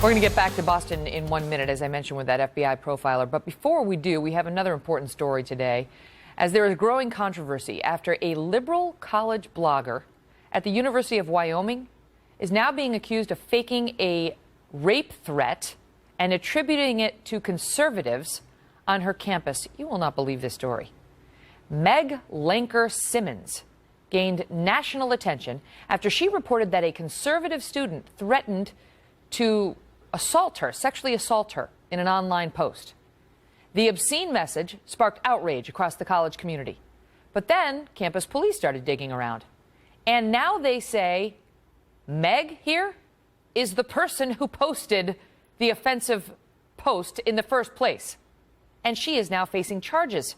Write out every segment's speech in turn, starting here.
We're going to get back to Boston in 1 minute, as I mentioned, with that FBI profiler. But before we do, we have another important story today, as there is growing controversy after a liberal college blogger at the University of Wyoming is now being accused of faking a rape threat and attributing it to conservatives on her campus. You will not believe this story. Meg Lanker-Simmons gained national attention after she reported that a conservative student threatened to sexually assault her in an online post. The obscene message sparked outrage across the college community. But then campus police started digging around. And now they say Meg here is the person who posted the offensive post in the first place. And she is now facing charges.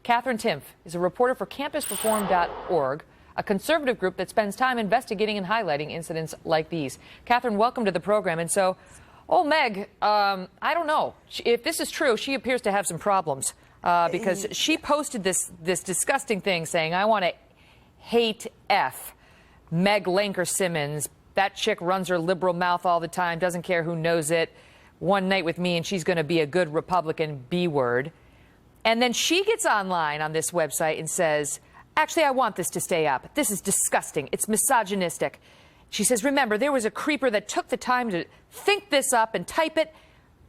Katherine Timpf is a reporter for campusreform.org, a conservative group that spends time investigating and highlighting incidents like these. Katherine, welcome to the program. And so, Meg, I don't know. If this is true, she appears to have some problems because she posted this disgusting thing saying, I want to hate F. Meg Lanker-Simmons. That chick runs her liberal mouth all the time, doesn't care who knows it. One night with me and she's going to be a good Republican B-word. And then she gets online on this website and says, actually, I want this to stay up. This is disgusting. It's misogynistic. She says, remember, there was a creeper that took the time to think this up and type it,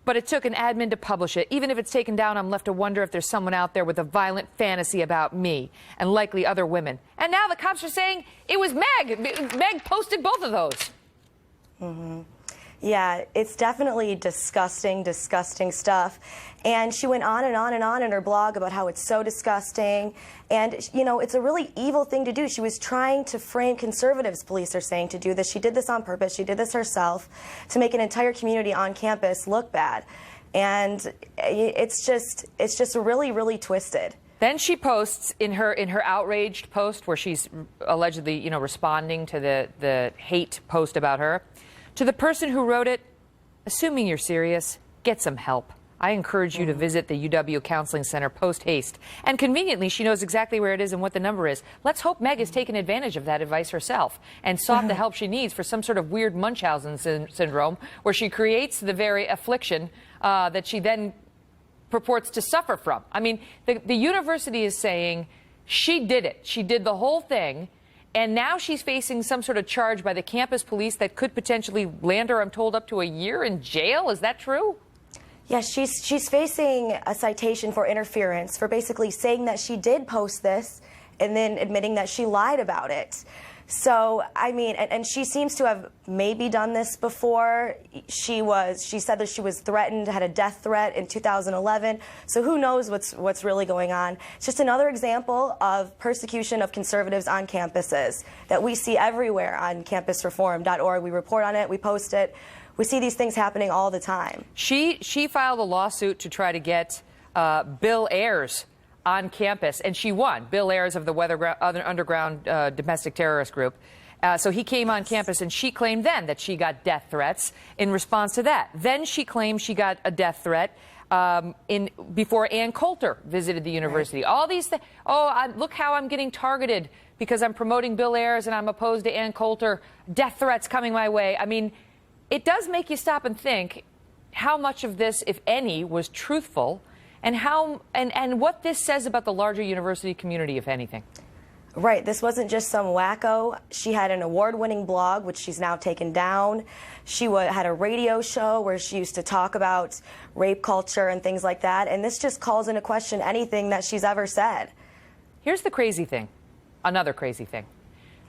but it took an admin to publish it. Even if it's taken down, I'm left to wonder if there's someone out there with a violent fantasy about me and likely other women. And now the cops are saying it was Meg. Meg posted both of those. Mm-hmm. Yeah, it's definitely disgusting, disgusting stuff. And she went on and on and on in her blog about how it's so disgusting. And, you know, it's a really evil thing to do. She was trying to frame conservatives, police are saying, to do this. She did this on purpose. She did this herself to make an entire community on campus look bad. And it's just really, really twisted. Then she posts in her outraged post where she's allegedly, you know, responding to the hate post about her. To the person who wrote it, assuming you're serious, get some help. I encourage you to visit the UW Counseling Center post-haste. And conveniently, she knows exactly where it is and what the number is. Let's hope Meg has taken advantage of that advice herself and sought the help she needs for some sort of weird Munchausen syndrome where she creates the very affliction that she then purports to suffer from. I mean, the university is saying she did it. She did the whole thing. And now she's facing some sort of charge by the campus police that could potentially land her, I'm told, up to a year in jail. Is that true? Yeah, she's facing a citation for interference for basically saying that she did post this and then admitting that she lied about it. So, I mean, and she seems to have maybe done this before. She said that she was threatened, had a death threat in 2011. So who knows what's really going on. It's just another example of persecution of conservatives on campuses that we see everywhere on campusreform.org. We report on it, we post it. We see these things happening all the time. She filed a lawsuit to try to get Bill Ayers on campus, and she won. Bill Ayers of the Underground Domestic Terrorist Group. So he came on campus, and she claimed then that she got death threats in response to that. Then she claimed she got a death threat before Ann Coulter visited the university. Right. All these things. Look how I'm getting targeted because I'm promoting Bill Ayers and I'm opposed to Ann Coulter. Death threats coming my way. I mean, it does make you stop and think how much of this, if any, was truthful. And what this says about the larger university community, if anything. Right. This wasn't just some wacko. She had an award-winning blog, which she's now taken down. She had a radio show where she used to talk about rape culture and things like that. And this just calls into question anything that she's ever said. Here's the crazy thing. Another crazy thing.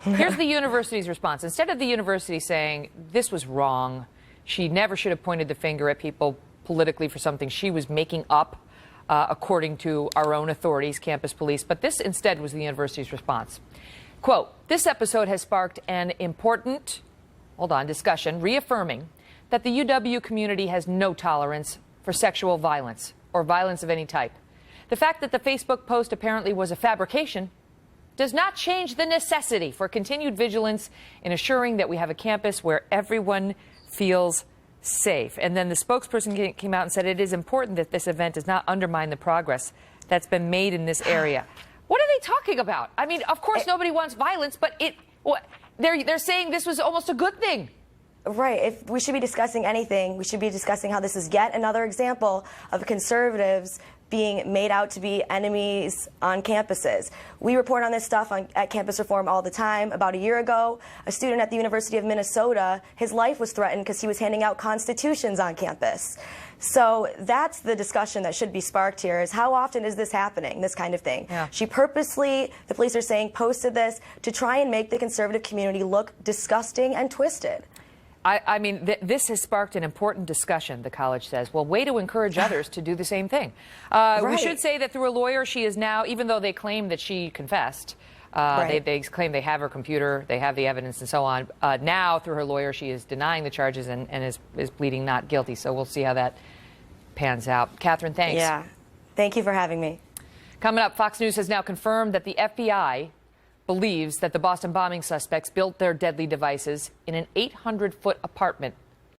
Here's the university's response. Instead of the university saying this was wrong, she never should have pointed the finger at people politically for something she was making up, according to our own authorities, campus police. But this instead was the university's response. Quote, this episode has sparked an important, discussion reaffirming that the UW community has no tolerance for sexual violence or violence of any type. The fact that the Facebook post apparently was a fabrication does not change the necessity for continued vigilance in assuring that we have a campus where everyone feels safe. And then the spokesperson came out and said it is important that this event does not undermine the progress that's been made in this area. What are they talking about? I mean, of course, nobody wants violence, but they're saying this was almost a good thing. Right. If we should be discussing anything, we should be discussing how this is yet another example of conservatives being made out to be enemies on campuses. We report on this stuff at Campus Reform all the time. About a year ago, a student at the University of Minnesota, his life was threatened because he was handing out constitutions on campus. So that's the discussion that should be sparked here, is how often is this happening, this kind of thing? Yeah. She purposely, the police are saying, posted this to try and make the conservative community look disgusting and twisted. I mean, this has sparked an important discussion, the college says. Well, way to encourage others to do the same thing. Right. We should say that through a lawyer, she is now, even though they claim that she confessed, Right. they claim they have her computer, they have the evidence and so on. Now, through her lawyer, she is denying the charges and is pleading not guilty. So we'll see how that pans out. Katherine, thanks. Yeah. Thank you for having me. Coming up, Fox News has now confirmed that the FBI believes that the Boston bombing suspects built their deadly devices in an 800-foot apartment